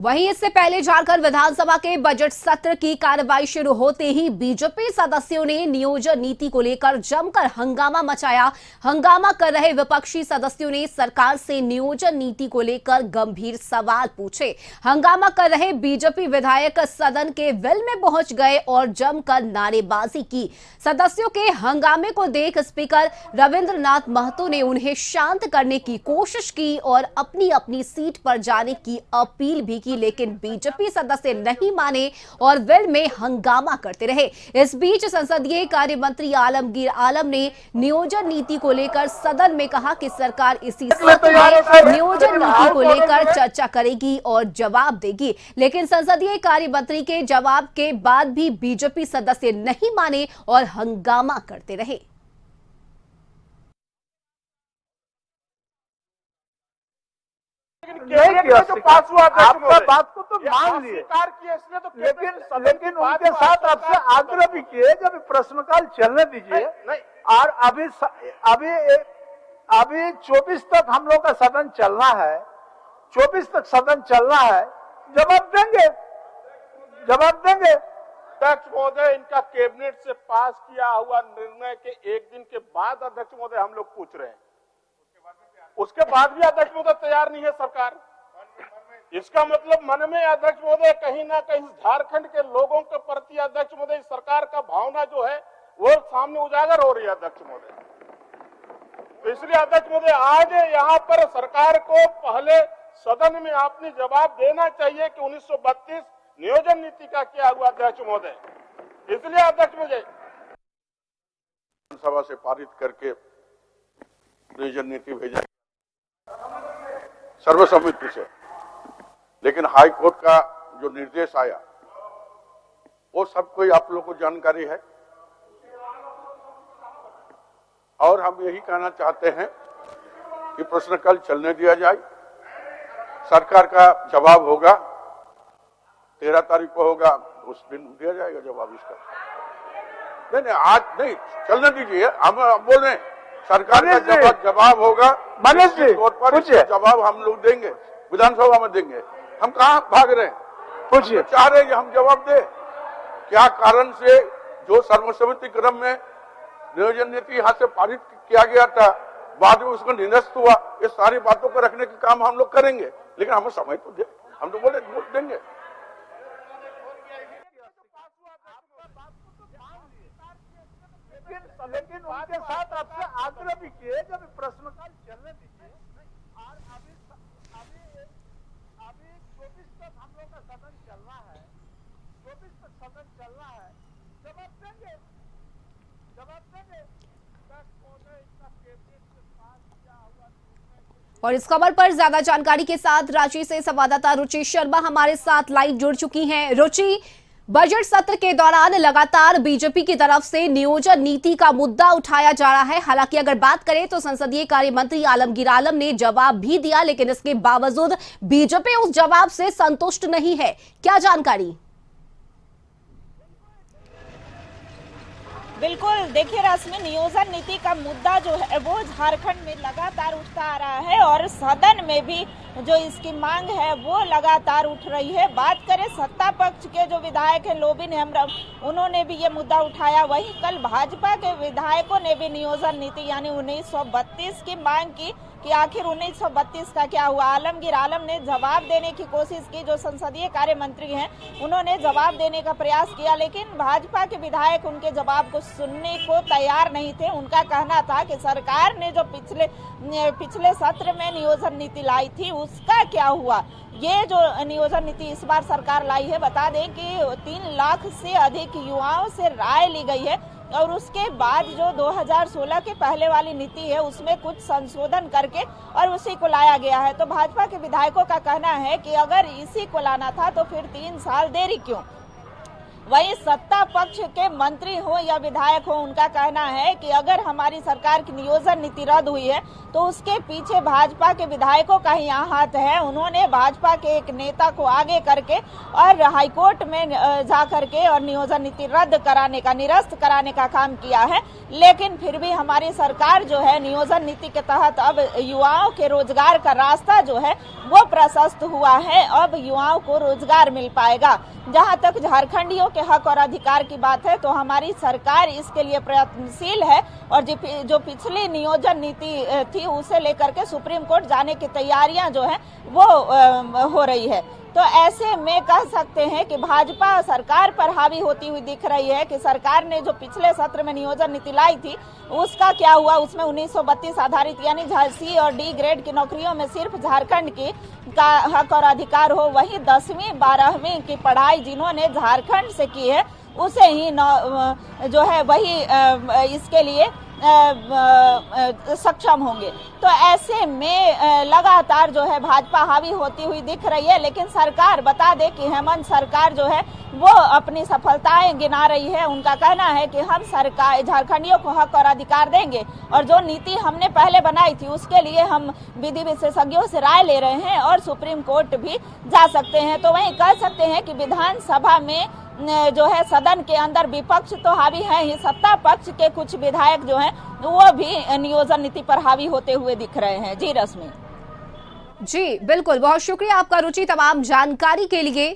वहीं इससे पहले झारखंड विधानसभा के बजट सत्र की कार्रवाई शुरू होते ही बीजेपी सदस्यों ने नियोजन नीति को लेकर जमकर हंगामा मचाया। हंगामा कर रहे विपक्षी सदस्यों ने सरकार से नियोजन नीति को लेकर गंभीर सवाल पूछे। हंगामा कर रहे बीजेपी विधायक सदन के वेल में पहुंच गए और जमकर नारेबाजी की। सदस्यों के हंगामे को देख स्पीकर रविंद्रनाथ महतो ने उन्हें शांत करने की कोशिश की और अपनी अपनी सीट पर जाने की अपील भी, लेकिन बीजेपी सदस्य नहीं माने और वेल में हंगामा करते रहे। इस बीच संसदीय कार्य मंत्री आलमगीर आलम ने नियोजन नीति को लेकर सदन में कहा कि सरकार इसी सत्र में नियोजन नीति को लेकर चर्चा करेगी और जवाब देगी, लेकिन संसदीय कार्य मंत्री के जवाब के बाद भी बीजेपी सदस्य नहीं माने और हंगामा करते रहे। जो पास हुआ आपका बात को तो मान लिए, लेकिन उनके साथ आपसे आग्रह भी किए जब प्रश्नकाल चलने दीजिए। और अभी 24 तक हम लोग का सदन चलना है, 24 तक सदन चलना है। जवाब देंगे। अध्यक्ष महोदय, इनका कैबिनेट से पास किया हुआ निर्णय के एक दिन के बाद अध्यक्ष महोदय हम लोग पूछ रहे हैं, उसके बाद भी अध्यक्ष महोदय तैयार नहीं है सरकार। इसका मतलब मन में अध्यक्ष महोदय कहीं ना कहीं झारखंड के लोगों के प्रति अध्यक्ष महोदय सरकार का भावना जो है वो सामने उजागर हो रही है अध्यक्ष महोदय। तो इसलिए अध्यक्ष महोदय आज यहाँ पर सरकार को पहले सदन में आपने जवाब देना चाहिए कि 1932 नियोजन नीति का क्या हुआ अध्यक्ष महोदय। इसलिए अध्यक्ष महोदय विधानसभा से पारित करके नियोजन नीति भेजा सर्वसम्मति से, लेकिन हाई कोर्ट का जो निर्देश आया वो सब कोई आप लोगों को जानकारी है। और हम यही कहना चाहते हैं कि प्रश्नकाल चलने दिया जाए। सरकार का जवाब होगा 13 तारीख को होगा, उस दिन दिया जाएगा जवाब इसका। नहीं आज नहीं, चलने दीजिए। हम बोल रहे हैं सरकार का जवाब होगा, तौर पर जवाब हम लोग देंगे, विधानसभा में देंगे। हम कहाँ भाग रहे हैं? पूछिए। चाह रहे हैं कि हम जवाब दें क्या कारण से जो सर्वसम्मति क्रम में नियोजन नीति यहाँ से पारित किया गया था, बाद में उसका निरस्त हुआ, ये सारी बातों को रखने के काम हम लोग करेंगे, लेकिन हमें समय तो दे। हम तो बोले वोट देंगे। लेकिन उनके साथ आपसे आग्रह भी किए जब प्रश्नकाल चलने दीजिए। और अभी 24 तक हम लोग का सदन चलना है, 24 तक सदन चलना है। जवाब देंगे। और इस खबर पर ज्यादा जानकारी के साथ रांची से संवाददाता रुचि शर्मा हमारे साथ लाइव जुड़ चुकी हैं। रुचि, बजट सत्र के दौरान लगातार बीजेपी की तरफ से नियोजन नीति का मुद्दा उठाया जा रहा है। हालांकि अगर बात करें तो संसदीय कार्य मंत्री आलमगीर आलम ने जवाब भी दिया, लेकिन इसके बावजूद बीजेपी उस जवाब से संतुष्ट नहीं है। क्या जानकारी? बिल्कुल, देखिए रश्मि, नियोजन नीति का मुद्दा जो है वो झारखंड में लगातार उठता आ रहा है और सदन में भी जो इसकी मांग है वो लगातार उठ रही है। बात करें सत्ता पक्ष के जो विधायक हैं लोबिन हेम्ब्रम, उन्होंने भी ये मुद्दा उठाया। वहीं कल भाजपा के विधायकों ने भी नियोजन नीति यानी 1932 की मांग की कि आखिर 1932 का क्या हुआ। आलमगीर आलम ने जवाब देने की कोशिश की, जो संसदीय कार्य मंत्री हैं उन्होंने जवाब देने का प्रयास किया, लेकिन भाजपा के विधायक उनके जवाब को सुनने को तैयार नहीं थे। उनका कहना था कि सरकार ने जो पिछले सत्र में नियोजन नीति लाई थी उसका क्या हुआ। ये जो नियोजन नीति इस बार सरकार लाई है, बता दें कि 3 लाख से अधिक युवाओं से राय ली गई है और उसके बाद जो 2016 के पहले वाली नीति है उसमें कुछ संशोधन करके और उसी को लाया गया है। तो भाजपा के विधायकों का कहना है कि अगर इसी को लाना था तो फिर 3 साल देरी क्यों। वही सत्ता पक्ष के मंत्री हो या विधायक हो, उनका कहना है कि अगर हमारी सरकार की नियोजन नीति रद्द हुई है तो उसके पीछे भाजपा के विधायकों का ही यहाँ हाथ है। उन्होंने भाजपा के एक नेता को आगे करके और हाईकोर्ट में जा करके और नियोजन नीति रद्द कराने का, निरस्त कराने का काम किया है। लेकिन फिर भी हमारी सरकार जो है नियोजन नीति के तहत अब युवाओं के रोजगार का रास्ता जो है वो प्रशस्त हुआ है। अब युवाओं को रोजगार मिल पाएगा। जहां तक झारखंडियों के हक और अधिकार की बात है तो हमारी सरकार इसके लिए प्रयत्नशील है और जो पिछली नियोजन नीति थी उसे लेकर के सुप्रीम कोर्ट जाने की तैयारियां जो है वो हो रही है। तो ऐसे में कह सकते हैं कि भाजपा सरकार पर हावी होती हुई दिख रही है कि सरकार ने जो पिछले सत्र में नियोजन नीति लाई थी उसका क्या हुआ। उसमें 1932 आधारित यानी सी और डी ग्रेड की नौकरियों में सिर्फ झारखंड की का हक और अधिकार हो। वही 10वीं 12वीं की पढ़ाई जिन्होंने झारखंड से की है उसे ही जो है वही इसके लिए सक्षम होंगे। तो ऐसे में लगातार जो है भाजपा हावी होती हुई दिख रही है। लेकिन सरकार, बता दे कि हेमंत सरकार जो है वो अपनी सफलताएं गिना रही है। उनका कहना है कि हम सरकार झारखंडियों को हक और अधिकार देंगे और जो नीति हमने पहले बनाई थी उसके लिए हम विधि विशेषज्ञों से राय ले रहे हैं और सुप्रीम कोर्ट भी जा सकते हैं। तो वहीं कह सकते हैं कि विधानसभा में जो है सदन के अंदर विपक्ष तो हावी है ही, सत्ता पक्ष के कुछ विधायक जो हैं वो भी नियोजन नीति पर हावी होते हुए दिख रहे हैं। जी रश्मि। जी बिल्कुल, बहुत शुक्रिया आपका रुचि तमाम जानकारी के लिए।